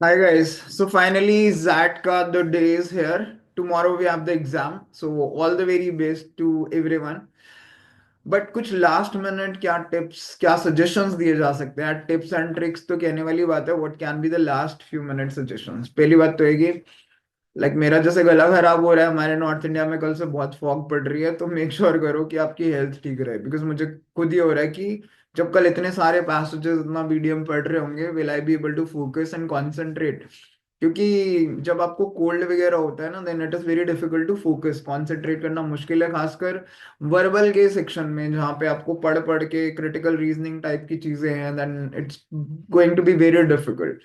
Hi guys. So finally, ZAT the day is here. Tomorrow we have the exam. So all the very best to everyone. But कुछ last minute क्या tips क्या suggestions दिए जा सकते हैं? Tips and tricks तो कहने वाली बात है. What can be the last few minute suggestions? पहली बात तो है कि मेरा जैसे गला खराब हो रहा है, हमारे नॉर्थ इंडिया में कल से बहुत फॉग पड़ रही है, तो मेक श्योर करो कि आपकी हेल्थ ठीक रहे. बिकॉज मुझे खुद ही हो रहा है कि जब कल इतने सारे पैसेजेस इतना बीडीएम पढ़ रहे होंगे, will I be able to focus and concentrate? क्योंकि जब आपको कोल्ड वगैरह होता है ना, then it is very difficult to focus, concentrate करना मुश्किल है, खासकर वर्बल के सेक्शन में जहाँ पे आपको पढ़ पढ़ के क्रिटिकल रीजनिंग टाइप की चीजें हैं. Then it's going to be very difficult.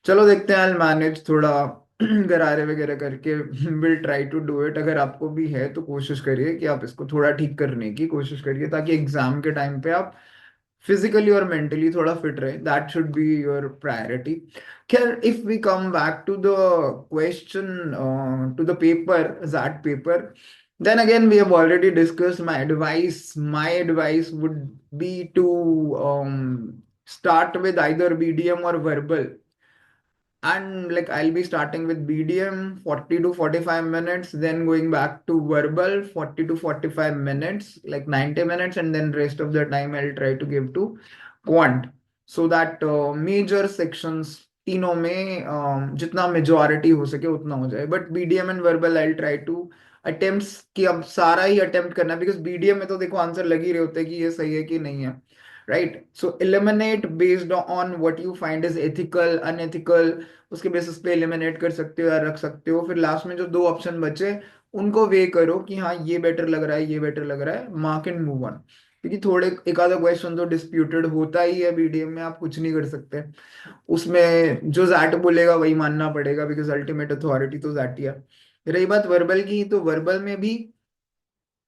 चलो देखते हैं, आई मैनेज थोड़ा गरारे वगैरह करके. Will try to do it. अगर आपको भी है तो कोशिश करिए कि आप इसको थोड़ा ठीक करने की कोशिश करिए, ताकि एग्जाम के टाइम पे आप फिजिकली और मेंटली थोड़ा फिट रहे. That should be your priority. खैर, if we come back to the question, to the paper, that paper, then again we have already discussed. My advice would be to start with either BDM or verbal. And I'll be starting with BDM 40 to 45 minutes, then going back to verbal 40 to 45 minutes, like 90 minutes, and then rest of the time I'll try to give to quant. So that major sections तीनों में जितना majority हो सके उतना हो जाए. But BDM and verbal I try to attempts कि अब सारा ही अटेम्प्ट करना है, बिकॉज बीडीएम में तो देखो आंसर लग ही रहे होते हैं कि ये सही है कि नहीं है. Right. So eliminate based on what you find is ethical unethical. उसके बेसिस पे एलिमिनेट कर सकते हो या रख सकते हो. फिर लास्ट में जो दो ऑप्शन बचे उनको वे करो कि हाँ ये बेटर लग रहा है, ये बेटर लग रहा है, मार्क एंड मूव ऑन. क्योंकि थोड़े एक आधा क्वेश्चन तो डिस्प्यूटेड होता ही है बीडीएम में, आप कुछ नहीं कर सकते उसमें. जो जैट बोलेगा वही मानना पड़ेगा, बिकॉज अल्टीमेट अथॉरिटी तो जैट ही है. रही बात वर्बल की, तो वर्बल में भी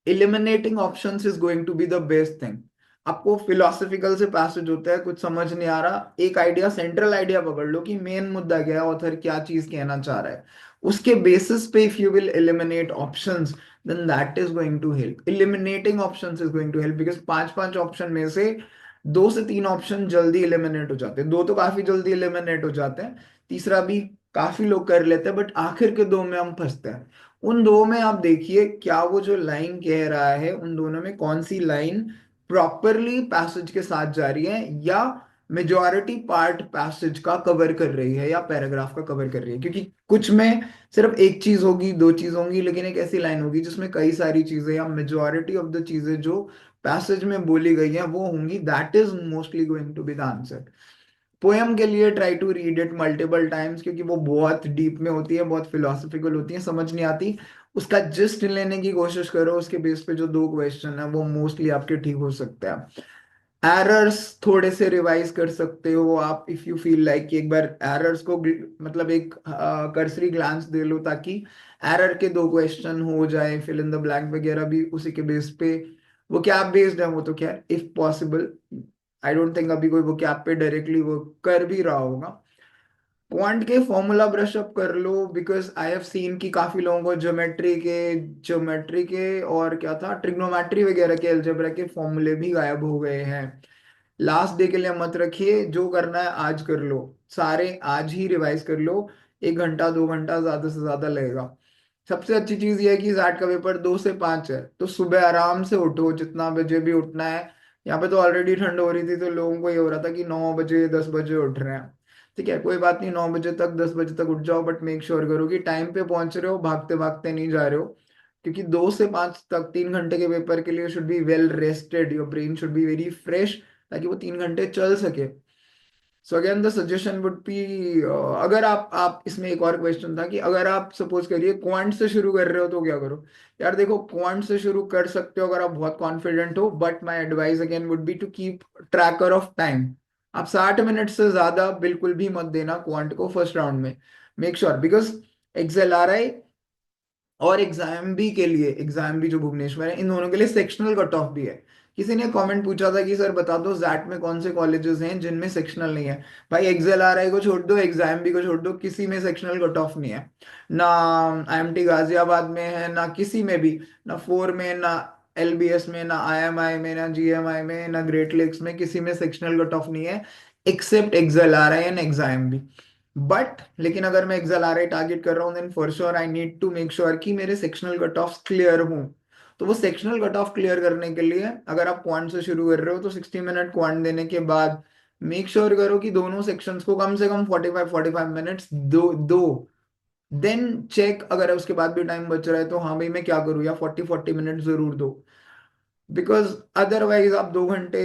eliminating options is going to be the best thing. आपको फिलोसफिकल से पैसेज होता है, कुछ समझ नहीं आ रहा, एक आइडिया, सेंट्रल आइडिया पकड़ लो कि मेन मुद्दा क्या है, ऑथर क्या चीज कहना चाह रहा है. उसके बेसिस पे if you will eliminate options, then that is going to help. Eliminating options is going to help, because पांच पांच ऑप्शन में से दो से तीन ऑप्शन जल्दी एलिमिनेट हो जाते हैं. दो तो काफी जल्दी एलिमिनेट हो जाते हैं, तीसरा भी काफी लोग कर लेते हैं, बट आखिर के दो में हम फंसते हैं. उन दो में आप देखिए क्या वो जो लाइन कह रहा है, उन दोनों में कौन सी लाइन प्रॉपरली पैसेज के साथ जा रही है, या मेजॉरिटी पार्ट पैसेज का कवर कर रही है, या पैराग्राफ का कवर कर रही है. क्योंकि कुछ में सिर्फ एक चीज होगी, दो चीज होंगी, लेकिन एक ऐसी लाइन होगी जिसमें कई सारी चीजें या मेजॉरिटी ऑफ द चीजें जो पैसेज में बोली गई हैं वो होंगी. That is mostly going to be the answer. Poem के लिए try to read it multiple times, क्योंकि वो बहुत डीप में होती है, बहुत फिलोसफिकल होती है, समझ नहीं आती. उसका जिस्ट लेने की कोशिश करो, उसके बेस पे जो दो क्वेश्चन है वो मोस्टली आपके ठीक हो सकते हैं. एरर्स थोड़े से रिवाइज कर सकते हो आप, इफ यू फील लाइक कि एक बार एरर्स को एक कर्सरी ग्लांस दे लो, ताकि एरर के दो क्वेश्चन हो जाए, फिल इन द ब्लैंक वगैरह भी उसी के बेस पे. वो क्या बेस्ड है वो तो क्या, if possible, I don't think अभी कोई वो क्या पे डायरेक्टली वो कर भी रहा होगा. क्वांट के फॉर्मूला ब्रश अप कर लो, बिकॉज आई हैव सीन कि काफी लोगों को ज्योमेट्री के और क्या था, ट्रिग्नोमेट्री वगैरह के अलजेब्रा के फॉर्मूले भी गायब हो गए हैं. लास्ट डे के लिए मत रखिए, जो करना है आज कर लो, सारे आज ही रिवाइज कर लो. 1 घंटा 2 घंटा ज्यादा से ज्यादा लगेगा. सबसे अच्छी चीज ये है कि जैट का पेपर 2 से 5 है, तो सुबह आराम से उठो, जितना बजे भी उठना है. यहाँ पे तो ऑलरेडी ठंड हो रही थी, तो लोगों को ये हो रहा था कि 9 बजे 10 बजे उठ रहे हैं. ठीक है, कोई बात नहीं, 9 बजे तक 10 बजे तक उठ जाओ, बट मेक श्योर करो कि टाइम पे पहुंच रहे हो, भागते भागते नहीं जा रहे हो. क्योंकि 2 से 5 तक 3 घंटे के पेपर के लिए should be well rested, your brain should be very fresh, ताकि वो 3 घंटे चल सके. So again the suggestion would be, अगर आप इसमें एक और क्वेश्चन था कि अगर आप सपोज करिए क्वांट से शुरू कर रहे हो तो क्या करो. यार देखो, क्वांट से शुरू कर सकते हो अगर आप बहुत कॉन्फिडेंट हो, but my advice again would be to keep tracker of time. आप 60 मिनट से ज्यादा बिल्कुल भी मत देना क्वांट को फर्स्ट राउंड में. मेक श्योर, बिकॉज एक्सेल आ रहा है, और एग्जाम भी के लिए, एग्जाम भी जो भुवनेश्वर है, इन दोनों के लिए सेक्शनल कट ऑफ भी है. किसी ने कमेंट पूछा था कि सर बता दो जैट में कौन से कॉलेजेस हैं जिनमें सेक्शनल नहीं है. भाई एक्सेल आर आई को छोड़ दो, एग्जाम भी को छोड़ दो, किसी में सेक्शनल कट ऑफ नहीं है. ना आईएमटी गाजियाबाद में है, ना किसी में भी, ना फोर में, ना एलबीएस में, ना आईएमआई में, ना जीएमआई में, ना ग्रेट लेक्स में, किसी में सेक्शनल कट ऑफ नहीं है, except XL R I and exam भी. बट लेकिन अगर मैं XLRI टारगेट कर रहा हूँ then for sure I need to make sure कि मेरे सेक्शनल कट ऑफ क्लियर हों। तो वो सेक्शनल कट ऑफ क्लियर करने के लिए अगर आप क्वांट से शुरू कर रहे हो तो 60 मिनट क्वांट देने के बाद मेक श्योर करो कि दोनों सेक्शंस को कम से कम 45 दो दो। देन चेक अगर उसके बाद भी टाइम बच रहा है तो हाँ भाई मैं क्या करूँ, या 40 मिनट जरूर दो। बिकॉज अदरवाइज आप 2 घंटे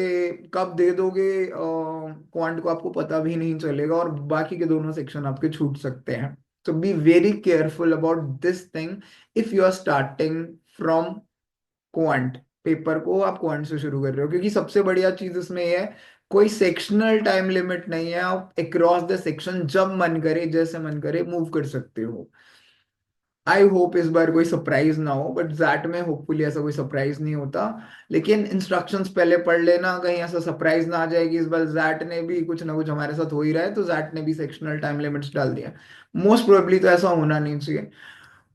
कब दे दोगे क्वांट को आपको पता भी नहीं चलेगा और बाकी के दोनों सेक्शन आपके छूट सकते हैं। तो be very careful about this thing if you are starting from quant. Paper को आप क्वांट से शुरू कर रहे हो, क्योंकि सबसे बढ़िया चीज इसमें ये है कोई सेक्शनल टाइम लिमिट नहीं है। आप अक्रॉस द सेक्शन जब मन करे जैसे मन करे मूव कर सकते हो। आई होप इस बार कोई सरप्राइज ना हो, बट जैट में होपफुली ऐसा कोई सरप्राइज नहीं होता। लेकिन इंस्ट्रक्शंस पहले पढ़ लेना, कहीं ऐसा सरप्राइज ना आ जाए कि इस बार जैट ने भी कुछ ना कुछ हमारे साथ हो ही रहा है तो जैट ने भी सेक्शनल टाइम लिमिट्स डाल दिया। मोस्ट प्रोबेबली तो ऐसा होना नहीं चाहिए,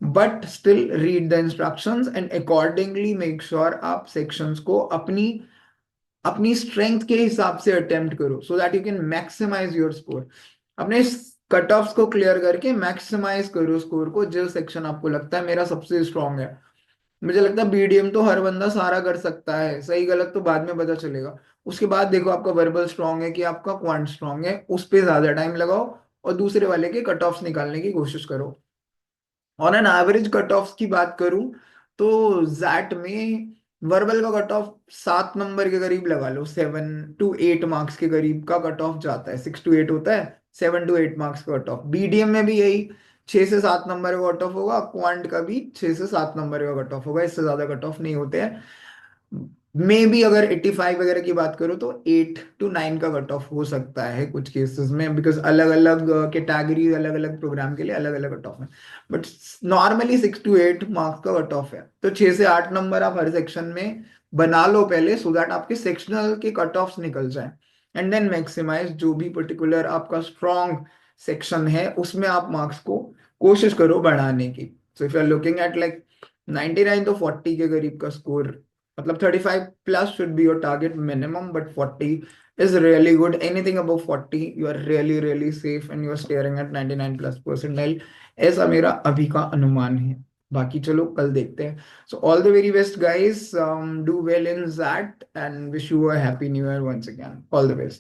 but still read the instructions and accordingly make sure आप सेक्शंस को अपनी अपनी स्ट्रेंथ के हिसाब से अटेम्प्ट करो so that you can maximise your score. अपने कट ऑफ्स को क्लियर करके मैक्सिमाइज करो स्कोर को। जो सेक्शन आपको लगता है मेरा सबसे स्ट्रांग है, मुझे लगता है बीडीएम तो हर बंदा सारा कर सकता है, सही गलत तो बाद में पता चलेगा। उसके बाद देखो आपका वर्बल स्ट्रांग है कि आपका क्वांट स्ट्रांग है, उस पर ज्यादा टाइम लगाओ और दूसरे वाले के कट ऑफ्स निकालने की कोशिश करो। On an average cut off की बात करूं तो जैट में वर्बल का कट ऑफ 7 नंबर के करीब लगा लो, 7 to 8 मार्क्स के करीब का कट ऑफ जाता है। 6 to 8 होता है, 7 to 8 मार्क्स का कट ऑफ। बीडीएम में भी यही 6 से 7 नंबर का कट ऑफ होगा, क्वांट का भी 6 से 7 नंबर का कट ऑफ होगा, इससे ज्यादा कट ऑफ नहीं होते हैं। मे बी अगर 85 वगैरह की बात करो तो 8 to 9 का कट ऑफ हो सकता है कुछ केसेस में, बिकॉज अलग अलग कैटेगरी अलग अलग प्रोग्राम के लिए अलग अलग कट ऑफ है। बट नॉर्मली 6 to 8 मार्क्स का कट ऑफ है, तो 6 से 8 नंबर आप हर सेक्शन में बना लो पहले, सो दैट आपके सेक्शनल के कट ऑफ निकल जाए। एंड देन मैक्सिमाइज जो भी पर्टिकुलर आपका स्ट्रॉन्ग सेक्शन है उसमें आप मार्क्स को कोशिश करो बढ़ाने की। So if you are looking at like 99 तो 40 के करीब का स्कोर, मतलब 35 plus should be your target minimum, but 40 is really good. Anything above 40 you are really really safe and you are staring at 99 plus percentile, ऐसा मेरा अभी का अनुमान है। बाकी चलो कल देखते हैं। So all the very best guys, do well in that and wish you a happy new year once again. All the best.